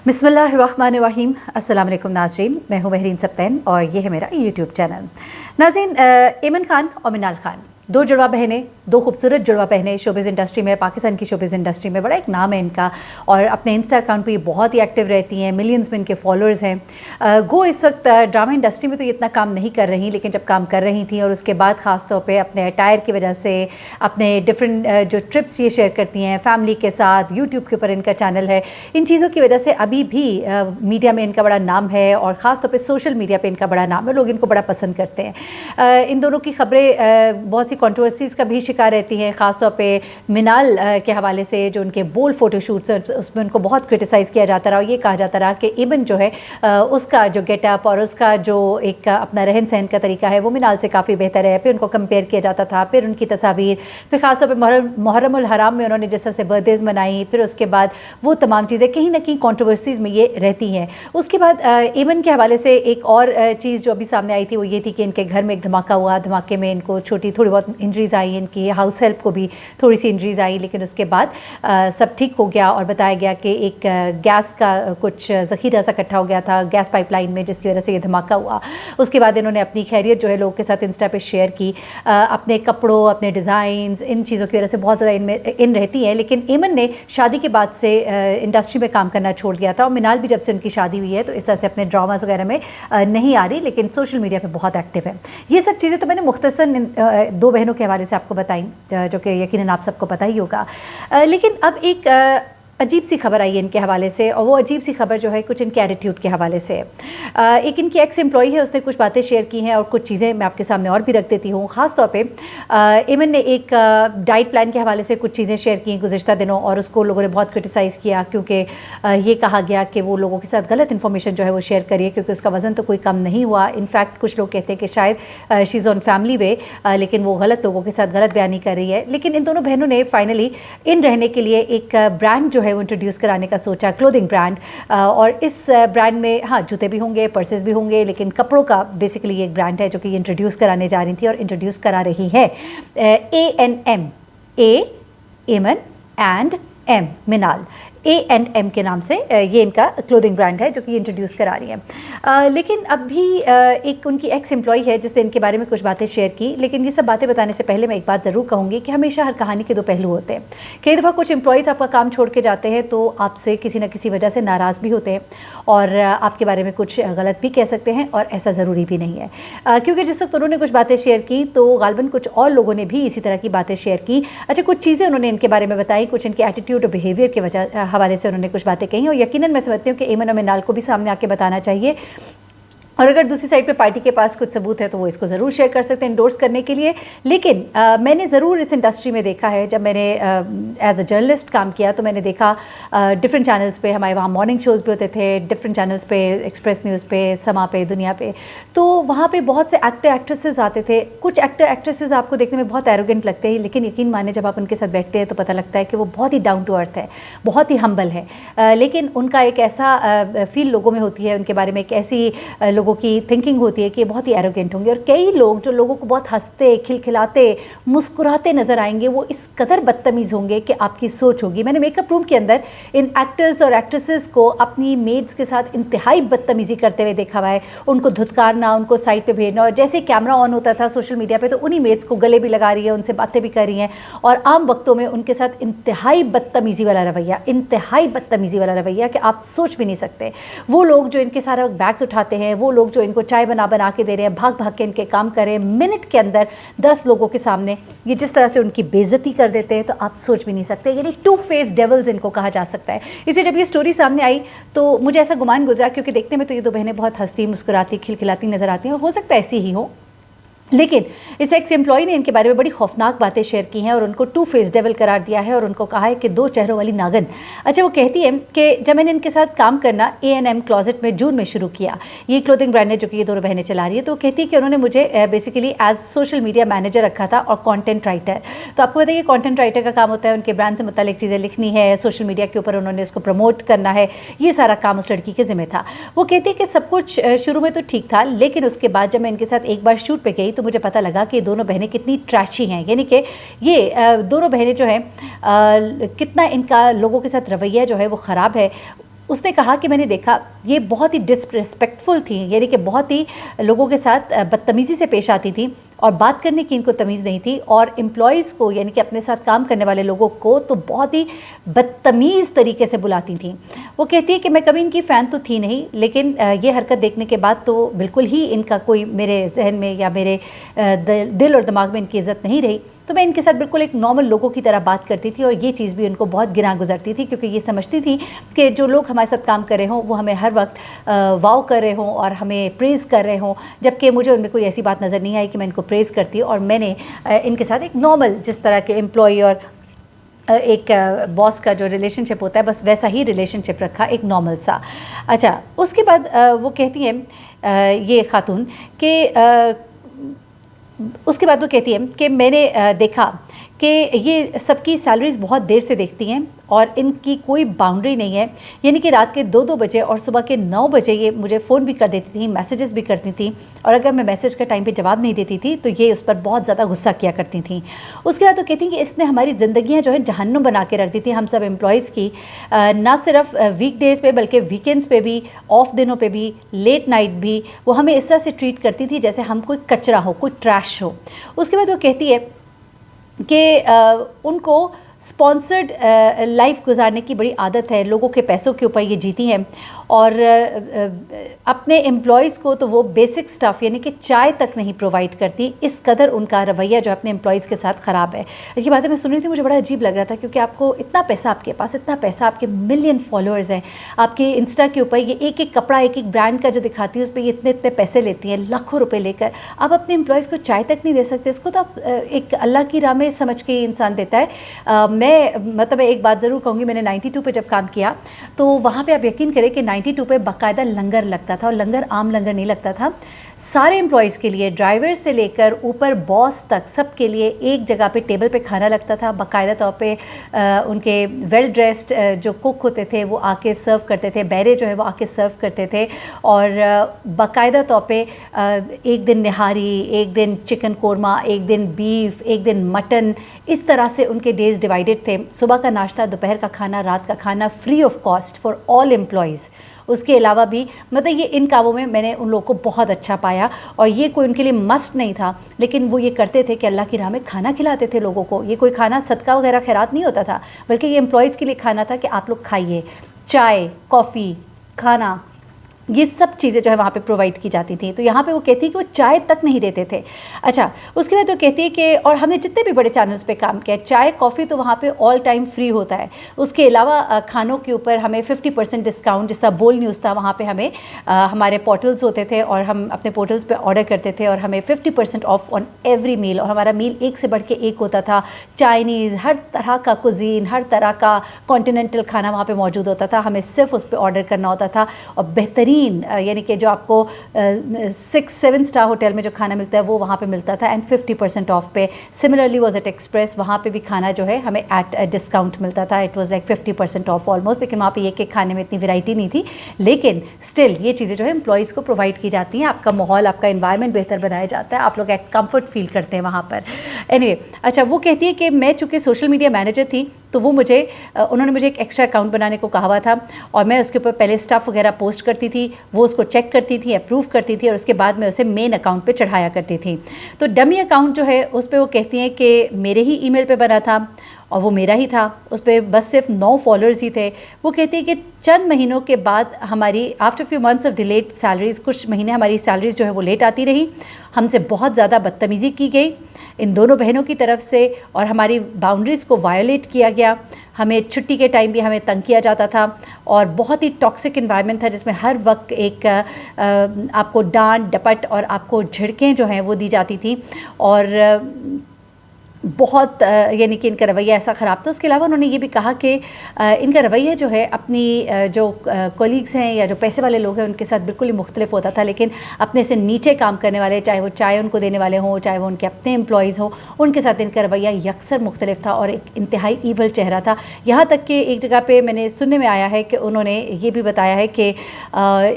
बिस्मिल्लाहिर्रहमानिर्रहीम। अस्सलाम वालेकुम नाज़रीन, मैं हूँ महरीन सब्तैन और ये है मेरा यूट्यूब चैनल। नाज़रीन, ऐमन खान और मिनाल खान दो जुड़वा बहनें, दो खूबसूरत जुड़वा बहनें शोबिज़ इंडस्ट्री में, पाकिस्तान की शोबिज़ इंडस्ट्री में बड़ा एक नाम है इनका और अपने इंस्टा अकाउंट पे ये बहुत ही एक्टिव रहती हैं, मिलियंस में इनके फॉलोअर्स हैं। गो इस वक्त ड्रामा इंडस्ट्री में तो ये इतना काम नहीं कर रही, लेकिन जब काम कर रही थी और उसके बाद ख़ास तौर पे अपने अटायर की वजह से, अपने डिफरेंट जो ट्रिप्स ये शेयर करती हैं फैमिली के साथ, यूट्यूब के ऊपर इनका चैनल है, इन चीज़ों की वजह से अभी भी मीडिया में इनका बड़ा नाम है और ख़ास तौर पर सोशल मीडिया पर इनका बड़ा नाम है, लोग इनको बड़ा पसंद करते हैं। इन दोनों की खबरें बहुत सी कंट्रोवर्सीज़ का भी शिकार रहती हैं, ख़ास तौर पे मिनाल के हवाले से जो उनके बोल्ड फ़ोटोशूट्स हैं उसमें उनको बहुत क्रिटिसाइज़ किया जाता रहा और ये कहा जाता रहा कि ऐमन जो है उसका जो गेटअप और उसका जो एक अपना रहन सहन का तरीका है वो मिनाल से काफ़ी बेहतर है। फिर उनको कंपेयर किया जाता था, फिर उनकी तस्वीर, फिर ख़ास तौर पे मुहर्रमुल हराम में उन्होंने जिस तरह से बर्थडेज़ मनाई, फिर उसके बाद वो तमाम चीज़ें कहीं ना कहीं कंट्रोवर्सीज़ में ये रहती हैं। उसके बाद ऐमन के हवाले से एक और चीज़ जो अभी सामने आई थी वो ये थी कि इनके घर में एक धमाका हुआ, धमाके में इनको थोड़ी बहुत इंजरीज़ आई, इनकी हाउस हेल्प को भी थोड़ी सी इंजरीज़ आई, लेकिन उसके बाद सब ठीक हो गया और बताया गया कि एक गैस का कुछ ज़ख़ीरा सा इकट्ठा हो गया था गैस पाइपलाइन में, जिसकी वजह से ये धमाका हुआ। उसके बाद इन्होंने अपनी खैरियत जो है लोगों के साथ इंस्टा पे शेयर की, अपने कपड़ों, अपने डिज़ाइंस, इन चीज़ों की वजह से बहुत ज़्यादा इन रहती हैं। लेकिन ऐमन ने शादी के बाद से इंडस्ट्री में काम करना छोड़ दिया था और मिनाल भी जब से उनकी शादी हुई है तो इस तरह से अपने ड्रामास वगैरह में नहीं आ रही, लेकिन सोशल मीडिया पर बहुत एक्टिव है। ये सब चीज़ें तो मैंने मुख्तसर दो बहनों के हवाले से आपको बताई जो कि यकीनन आप सबको पता ही होगा। लेकिन अब एक अजीब सी खबर आई है इनके हवाले से और वो अजीब सी खबर जो है कुछ इनके एटीट्यूड के हवाले से। एक इनकी एक्स एम्प्लॉई है, उसने कुछ बातें शेयर की हैं और कुछ चीज़ें मैं आपके सामने और भी रख देती हूँ। ख़ास तौर पे ऐमन ने एक डाइट प्लान के हवाले से कुछ चीज़ें शेयर की गुज़िश्ता दिनों और उसको लोगों ने बहुत क्रिटिसाइज़ किया क्योंकि ये कहा गया कि वो लोगों के साथ गलत इन्फॉर्मेशन जो है वो शेयर करिए क्योंकि उसका वज़न तो कोई कम नहीं हुआ। इनफैक्ट कुछ लोग कहते हैं कि शायद शी इज़ ऑन फैमिली वे, लेकिन वो गलत लोगों के साथ गलत बयानी कर रही है। लेकिन इन दोनों बहनों ने फाइनली इन रहने के लिए एक ब्रांड जो है वो इंट्रोड्यूस कराने का सोचा, क्लोथिंग ब्रांड। और इस ब्रांड में हाँ जूते भी होंगे, पर्सेस भी होंगे, लेकिन कपड़ों का बेसिकली एक ब्रांड है जो कि इंट्रोड्यूस कराने जा रही थी और इंट्रोड्यूस करा रही है। ANM, Ayman and M Minal, A&M के नाम से ये इनका क्लोथिंग ब्रांड है जो कि इंट्रोड्यूस करा रही है। लेकिन अब भी एक उनकी एक्स एम्प्लॉई है जिसने इनके बारे में कुछ बातें शेयर की। लेकिन ये सब बातें बताने से पहले मैं एक बात ज़रूर कहूँगी कि हमेशा हर कहानी के दो पहलू होते हैं। कई दफ़ा कुछ एम्प्लॉयज़ आपका काम छोड़ के जाते हैं तो आपसे किसी न किसी वजह से नाराज़ भी होते हैं और आपके बारे में कुछ गलत भी कह सकते हैं और ऐसा ज़रूरी भी नहीं है क्योंकि जिस वक्त उन्होंने कुछ बातें शेयर की तो गालबन कुछ और लोगों ने भी इसी तरह की बातें शेयर की। अच्छा, कुछ चीज़ें उन्होंने इनके बारे में बताई, कुछ इनके एटीट्यूड और बिहेवियर के वजह हवाले से उन्होंने कुछ बातें कही और यकीनन मैं समझती हूँ कि ऐमन और मिनाल को भी सामने आके बताना चाहिए और अगर दूसरी साइड पे पार्टी के पास कुछ सबूत है तो वो इसको ज़रूर शेयर कर सकते हैं इंडोर्स करने के लिए। लेकिन मैंने ज़रूर इस इंडस्ट्री में देखा है, जब मैंने एज अ जर्नलिस्ट काम किया तो मैंने देखा डिफरेंट चैनल्स पे, हमारे वहाँ मॉर्निंग शोज़ भी होते थे डिफरेंट चैनल्स पे, एक्सप्रेस न्यूज़ पे, समा पे, दुनिया पे, तो वहाँ पे बहुत से एक्टर एक्ट्रेसेस आते थे। कुछ एक्टर एक्ट्रेसेस आपको देखने में बहुत एरोगेंट लगते हैं, लेकिन यकीन माने जब आप उनके साथ बैठते हैं तो पता लगता है कि वो बहुत ही डाउन टू अर्थ है, बहुत ही हम्बल है। लेकिन उनका एक ऐसा फील लोगों में होती है, उनके बारे में एक ऐसी लोगों की थिंकिंग होती है कि बहुत ही एरोगेंट होंगे और कई लोग जो लोगों को बहुत हंसते, खिलखिलाते, मुस्कुराते नज़र आएंगे वो इस कदर बदतमीज़ होंगे कि आपकी सोच होगी। मैंने मेकअप रूम के अंदर इन एक्टर्स और एक्ट्रेसेस को अपनी मेड्स के साथ इंतहाई बदतमीज़ी करते हुए देखा हुआ है, उनको धुतकारना, उनको साइड पे भेजना और जैसे कैमरा ऑन होता था सोशल मीडिया पे तो उन्हीं मेड्स को गले भी लगा रही है, उनसे बातें भी कर रही हैं और आम वक्तों में उनके साथ इंतहाई बदतमीज़ी वाला रवैया, इंतहाई बदतमीज़ी वाला रवैया कि आप सोच भी नहीं सकते। वो लोग जो इनके सारा बैग्स उठाते हैं, वो लोग जो इनको चाय बना के दे रहे हैं, भाग भाग के इनके काम कर रहे हैं, मिनट के अंदर 10 लोगों के सामने ये जिस तरह से उनकी बेइज्जती कर देते हैं तो आप सोच भी नहीं सकते। यानी टू फेस डेविल्स इनको कहा जा सकता है। इसे जब ये स्टोरी सामने आई तो मुझे ऐसा गुमान गुजरा क्योंकि देखने में तो ये दो बहनें बहुत हंसती, मुस्कुराती, खिलखिलाती नजर आती हैं और हो सकता है ऐसी ही हो, लेकिन इस एक्स एम्प्लॉय ने इनके बारे में बड़ी खौफनाक बातें शेयर की हैं और उनको टू फेस डेविल करार दिया है और उनको कहा है कि दो चेहरों वाली नागन। अच्छा, वो कहती है कि जब मैंने इनके साथ काम करना A&M क्लॉजेट में जून में शुरू किया, ये क्लोथिंग ब्रांड है जो कि ये दोनों बहनें चला रही है, तो कहती है कि उन्होंने मुझे basically as social media manager रखा था और कॉन्टेंट राइटर। तो आपको बताइए कॉन्टेंट राइटर का काम होता है उनके ब्रांड से मुतालिक चीज़ें लिखनी है, सोशल मीडिया के ऊपर उन्होंने इसको प्रमोट करना है, ये सारा काम उस लड़की के ज़िम्मे था। वो कहती है कि सब कुछ शुरू में तो ठीक था, लेकिन उसके बाद जब मैं इनके साथ एक बार शूट पे गई तो मुझे पता लगा कि ये दोनों बहनें कितनी ट्रैशी हैं, यानी कि ये दोनों बहनें जो हैं कितना इनका लोगों के साथ रवैया जो है वो ख़राब है। उसने कहा कि मैंने देखा ये बहुत ही डिसरिस्पेक्टफुल थी, यानी कि बहुत ही लोगों के साथ बदतमीज़ी से पेश आती थी और बात करने की इनको तमीज़ नहीं थी, और एम्प्लॉयज़ को यानी कि अपने साथ काम करने वाले लोगों को तो बहुत ही बदतमीज़ तरीके से बुलाती थी। वो कहती है कि मैं कभी इनकी फ़ैन तो थी नहीं, लेकिन ये हरकत देखने के बाद तो बिल्कुल ही इनका कोई मेरे जहन में या मेरे दिल और दिमाग में इनकी इज़्ज़त नहीं रही। तो मैं इनके साथ बिल्कुल एक नॉर्मल लोगों की तरह बात करती थी, और ये चीज़ भी उनको बहुत गिरा गुजरती थी, क्योंकि ये समझती थी कि जो लोग हमारे साथ काम कर रहे हों वो हमें हर वक्त वाव कर रहे हों और हमें प्रेज़ कर रहे हों, जबकि मुझे उनमें कोई ऐसी बात नज़र नहीं आई कि मैं इनको प्रेज़ करती। और मैंने इनके साथ एक नॉर्मल जिस तरह के एम्प्लॉई और एक बॉस का जो रिलेशनशिप होता है बस वैसा ही रिलेशनशिप रखा, एक नॉर्मल सा। अच्छा, उसके बाद वो कहती हैं ये खातून कि उसके बाद वो कहती है कि मैंने देखा कि ये सबकी सैलरीज़ बहुत देर से देखती हैं और इनकी कोई बाउंड्री नहीं है, यानी कि रात के 2-2 बजे और सुबह के 9 बजे ये मुझे फ़ोन भी कर देती थी, मैसेजेस भी करती थी, और अगर मैं मैसेज का टाइम पे जवाब नहीं देती थी तो ये उस पर बहुत ज़्यादा गुस्सा किया करती थी। उसके बाद वो कहती हैं कि इसने हमारी ज़िंदगियाँ जो है जहन्नुम बना के रख दी थी हम सब एम्प्लॉयज़ की, ना सिर्फ वीकडेज़ पे बल्कि वीकेंड्स पे भी, ऑफ दिनों पे भी, लेट नाइट भी वो हमें इस तरह से ट्रीट करती थी जैसे हम कोई कचरा हो, कोई ट्रैश हो। उसके बाद वो कहती है कि उनको स्पॉन्सर्ड लाइफ गुजारने की बड़ी आदत है, लोगों के पैसों के ऊपर ये जीती हैं, और अपने एम्प्लॉयज़ को तो वो बेसिक स्टफ़ यानी कि चाय तक नहीं प्रोवाइड करती। इस कदर उनका रवैया जो अपने एम्प्लॉयज़ के साथ ख़राब है। ये बातें मैं सुन रही थी, मुझे बड़ा अजीब लग रहा था, क्योंकि आपको इतना पैसा, आपके पास इतना पैसा, आपके मिलियन फॉलोअर्स हैं, आपके इंस्टा के ऊपर ये एक एक कपड़ा एक एक ब्रांड का जो दिखाती है उस पर ये इतने इतने पैसे लेती हैं, लाखों रुपये लेकर, आप अपने एम्प्लॉयज़ को चाय तक नहीं दे सकते। इसको तो आप एक अल्लाह की राह में समझ के इंसान देता है। मैं एक बात ज़रूर कहूँगी, मैंने 92 पे जब काम किया तो वहाँ पे आप यकीन करें कि 92 पे बाकायदा लंगर लगता था, और लंगर आम लंगर नहीं लगता था। सारे एम्प्लॉयज़ के लिए, ड्राइवर से लेकर ऊपर बॉस तक, सब के लिए एक जगह पे टेबल पे खाना लगता था। बाकायदा तौर पे उनके वेल ड्रेस्ड जो कुक होते थे वो आके सर्व करते थे, बैरे जो है वो आके सर्व करते थे, और बाकायदा तौर पे एक दिन निहारी, एक दिन चिकन कोरमा, एक दिन बीफ, एक दिन मटन, इस तरह से उनके डेज़ डिवाइडेड थे। सुबह का नाश्ता, दोपहर का खाना, रात का खाना free of cost for all employees. उसके अलावा भी ये इन कामों में मैंने उन लोगों को बहुत अच्छा पाया, और ये कोई उनके लिए मस्ट नहीं था, लेकिन वो ये करते थे कि अल्लाह की राह में खाना खिलाते थे लोगों को। ये कोई खाना सदका वगैरह खैरात नहीं होता था, बल्कि ये एम्प्लॉयज़ के लिए खाना था कि आप लोग खाइए। चाय, कॉफ़ी, खाना, ये सब चीज़ें जो है वहाँ पे प्रोवाइड की जाती थी। तो यहाँ पे वो कहती है कि वो चाय तक नहीं देते थे। अच्छा, उसके बाद वो कहती है कि, और हमने जितने भी बड़े चैनल्स पे काम किया, चाय कॉफ़ी तो वहाँ पे ऑल टाइम फ्री होता है। उसके अलावा खानों के ऊपर हमें 50% डिस्काउंट, जिसका बोल न्यूज़ था वहाँ पे हमें हमारे पोर्टल्स होते थे और हम अपने पोर्टल्स पे ऑर्डर करते थे, और हमें 50% ऑफ ऑन एवरी मील, और हमारा मील एक से बढ़ के एक होता था। चाइनीज़, हर तरह का कुजीन, हर तरह का कॉन्टिनेंटल खाना वहाँ पर मौजूद होता था। हमें सिर्फ उस पर ऑर्डर करना होता था, और बेहतरीन यानी कि जो आपको 6-7 स्टार होटल में जो खाना मिलता है वो वहाँ पे मिलता था, एंड 50% ऑफ पे। सिमिलरली वॉज एट एक्सप्रेस, वहाँ पे भी खाना जो है हमें एट डिस्काउंट मिलता था। It was like 50% of almost, लेकिन वहाँ पे एक एक खाने में इतनी वैरायटी नहीं थी, लेकिन स्टिल ये चीज़ें जो है एम्प्लॉयज़ को प्रोवाइड की जाती हैं। आपका माहौल, आपका एनवायरनमेंट बेहतर बनाया जाता है, आप लोग एट कम्फर्ट फील करते हैं वहाँ पर। एनीवे, अच्छा, वो कहती है कि मैं चूँकि सोशल मीडिया मैनेजर थी तो वो उन्होंने मुझे एक एक्स्ट्रा अकाउंट बनाने को कहा हुआ था, और मैं उसके ऊपर पहले स्टफ़ वगैरह पोस्ट करती थी, वो उसको चेक करती थी, अप्रूव करती थी, और उसके बाद मैं उसे मेन अकाउंट पे चढ़ाया करती थी। तो डमी अकाउंट जो है उस पर वो कहती हैं कि मेरे ही ईमेल पे बना था, और वो मेरा ही था, उस पर बस सिर्फ 9 फॉलोअर्स ही थे। वो कहती है कि चंद महीनों के बाद हमारी, after few months of delayed salaries, कुछ महीने हमारी सैलरीज़ जो है वो लेट आती रही, हमसे बहुत ज़्यादा बदतमीज़ी की गई इन दोनों बहनों की तरफ से, और हमारी बाउंड्रीज़ को वायोलेट किया गया। हमें छुट्टी के टाइम भी हमें तंग किया जाता था, और बहुत ही टॉक्सिक एनवायरनमेंट था जिसमें हर वक्त एक आपको डांट डपट और आपको झिड़कें जो हैं वो दी जाती थी, और बहुत यानी कि इनका रवैया ऐसा ख़राब था। उसके अलावा उन्होंने ये भी कहा कि इनका रवैया जो है अपनी जो कोलीग्स हैं या जो पैसे वाले लोग हैं उनके साथ बिल्कुल ही मुख्तलिफ होता था, लेकिन अपने से नीचे काम करने वाले, चाहे वो चाय उनको देने वाले हों, चाहे वो उनके अपने एम्प्लॉयज़ हों, उनके साथ इनका रवैया यकसर मुख्तलिफ था, और एक इंतहाई ईवल चेहरा था। यहाँ तक कि एक जगह पे मैंने सुनने में आया है कि उन्होंने ये भी बताया है कि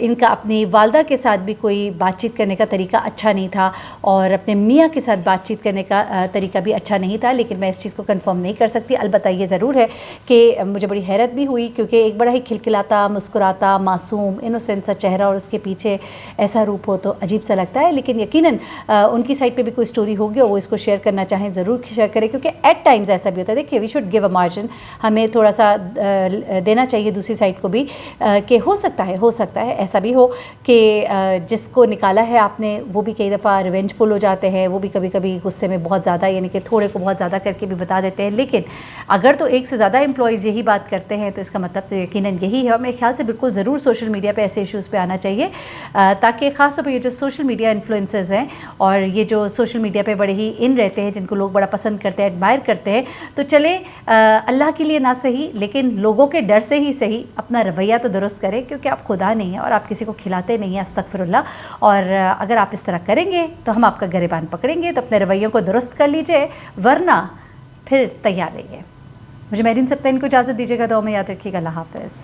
इनका अपनी वालदा के साथ भी कोई बातचीत करने का तरीका अच्छा नहीं था, और अपने मियाँ के साथ बातचीत करने का तरीका भी अच्छा اچھا نہیں تھا, لیکن میں اس چیज़ کو کنفرم نہیں کر سکتی. البتہ یہ ضرور ہے کہ مجھے بڑی حیرت بھی ہوئی, کیونکہ ایک بڑا ہی کھلکھلاتا, مسکراتا, معصوم, انوسینٹ سا چہرہ اور اس کے پیچھے ایسا روپ ہو تو عجیب سا لگتا ہے. لیکن یقیناً ان کی سائٹ پہ بھی کوئی اسٹوری ہوگی اور وہ اس کو شیئر کرنا چاہیں ضرور شیئر کریں, کیونکہ ایٹ ٹائمز ایسا بھی ہوتا ہے کہ we should give a margin, ہمیں تھوڑا سا دینا چاہیے دوسری سائٹ کو بھی, کہ ہو سکتا ہے ایسا بھی ہو کہ جس کو نکالا ہے آپ نے وہ بھی کئی دفعہ ریونج فل ہو جاتے ہیں, وہ بھی کبھی کبھی غصے میں بہت زیادہ, یعنی کہ تھوڑے کو بہت زیادہ کر کے بھی بتا دیتے ہیں. لیکن اگر تو ایک سے زیادہ امپلائیز یہی بات کرتے ہیں تو اس کا مطلب تو یقیناً یہی ہے. اور میرے خیال سے بالکل ضرور سوشل میڈیا پہ ایسے ایشوز پہ آنا چاہیے, تاکہ خاص طور پہ یہ جو سوشل میڈیا انفلوئنسرز ہیں اور یہ جو سوشل میڈیا پہ بڑے ہی ان رہتے ہیں, جن کو لوگ بڑا پسند کرتے ہیں, ایڈمائر کرتے ہیں, تو چلے اللہ کے لیے نہ صحیح لیکن لوگوں کے ڈر سے ہی صحیح اپنا رویہ تو درست کریں, کیونکہ آپ خدا نہیں ہیں اور آپ کسی کو کھلاتے نہیں ہیں, استغفر اللہ. اور اگر آپ اس طرح کریں گے تو ہم آپ کا گریبان پکڑیں گے, تو اپنے رویوں کو درست کر لیجئے, ورنہ پھر تیار رہیے. مجھے مہرین سبطین کو اجازت دیجیے گا, دعا میں یاد رکھیے گا. اللہ حافظ.